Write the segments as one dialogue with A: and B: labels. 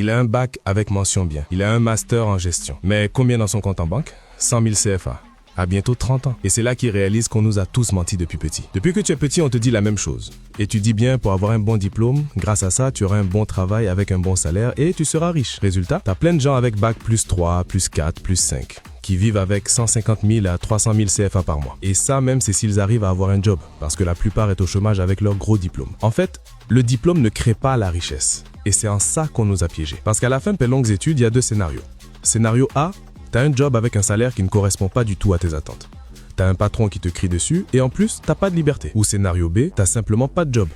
A: Il a un bac avec mention bien. Il a un master en gestion. Mais combien dans son compte en banque? 100 000 CFA. À bientôt 30 ans. Et c'est là qu'il réalise qu'on nous a tous menti depuis petit. Depuis que tu es petit, on te dit la même chose. Et tu dis bien, pour avoir un bon diplôme, grâce à ça, tu auras un bon travail avec un bon salaire et tu seras riche. Résultat, t'as plein de gens avec bac plus 3, plus 4, plus 5, qui vivent avec 150 000 à 300 000 CFA par mois. Et ça, même c'est s'ils arrivent à avoir un job, parce que la plupart est au chômage avec leur gros diplôme. En fait, le diplôme ne crée pas la richesse. Et c'est en ça qu'on nous a piégés. Parce qu'à la fin de tes longues études, il y a deux scénarios. Scénario A, t'as un job avec un salaire qui ne correspond pas du tout à tes attentes. T'as un patron qui te crie dessus et en plus, t'as pas de liberté. Ou scénario B, t'as simplement pas de job.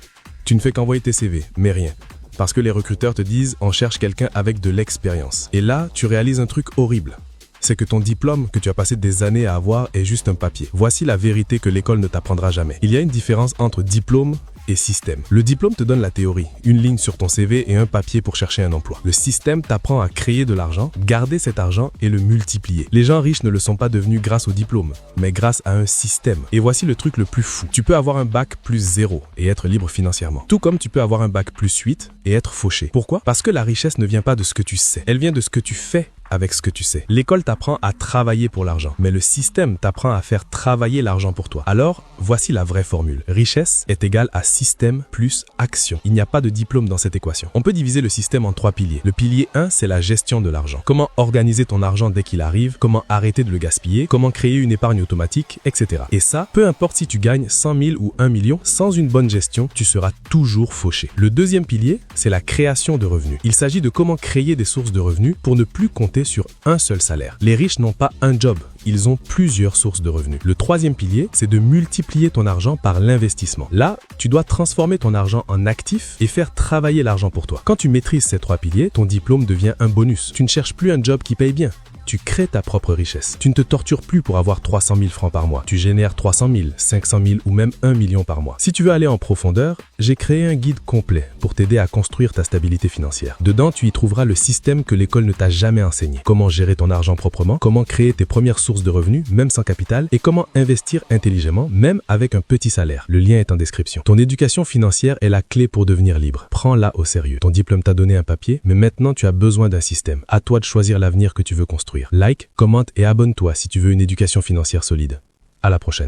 A: Tu ne fais qu'envoyer tes CV, mais rien. Parce que les recruteurs te disent, on cherche quelqu'un avec de l'expérience. Et là, tu réalises un truc horrible. C'est que ton diplôme que tu as passé des années à avoir est juste un papier. Voici la vérité que l'école ne t'apprendra jamais. Il y a une différence entre diplôme et système. Le diplôme te donne la théorie, une ligne sur ton CV et un papier pour chercher un emploi. Le système t'apprend à créer de l'argent, garder cet argent et le multiplier. Les gens riches ne le sont pas devenus grâce au diplôme, mais grâce à un système. Et voici le truc le plus fou. Tu peux avoir un bac plus 0 et être libre financièrement. Tout comme tu peux avoir un bac plus 8 et être fauché. Pourquoi? Parce que la richesse ne vient pas de ce que tu sais. Elle vient de ce que tu fais avec ce que tu sais. L'école t'apprend à travailler pour l'argent, mais le système t'apprend à faire travailler l'argent pour toi. Alors, voici la vraie formule. Richesse est égale à système plus action. Il n'y a pas de diplôme dans cette équation. On peut diviser le système en 3 piliers. Le pilier 1, c'est la gestion de l'argent. Comment organiser ton argent dès qu'il arrive, comment arrêter de le gaspiller, comment créer une épargne automatique, etc. Et ça, peu importe si tu gagnes 100 000 ou 1 million, sans une bonne gestion, tu seras toujours fauché. Le deuxième pilier, c'est la création de revenus. Il s'agit de comment créer des sources de revenus pour ne plus compter sur un seul salaire. Les riches n'ont pas un job, ils ont plusieurs sources de revenus. Le troisième pilier, c'est de multiplier ton argent par l'investissement. Là, tu dois transformer ton argent en actif et faire travailler l'argent pour toi. Quand tu maîtrises ces 3 piliers, ton diplôme devient un bonus. Tu ne cherches plus un job qui paye bien. Tu crées ta propre richesse. Tu ne te tortures plus pour avoir 300 000 francs par mois. Tu génères 300 000, 500 000 ou même 1 million par mois. Si tu veux aller en profondeur, j'ai créé un guide complet pour t'aider à construire ta stabilité financière. Dedans, tu y trouveras le système que l'école ne t'a jamais enseigné. Comment gérer ton argent proprement, comment créer tes premières sources de revenus, même sans capital, et comment investir intelligemment, même avec un petit salaire. Le lien est en description. Ton éducation financière est la clé pour devenir libre. Prends-la au sérieux. Ton diplôme t'a donné un papier, mais maintenant tu as besoin d'un système. À toi de choisir l'avenir que tu veux construire. Like, commente et abonne-toi si tu veux une éducation financière solide. À la prochaine.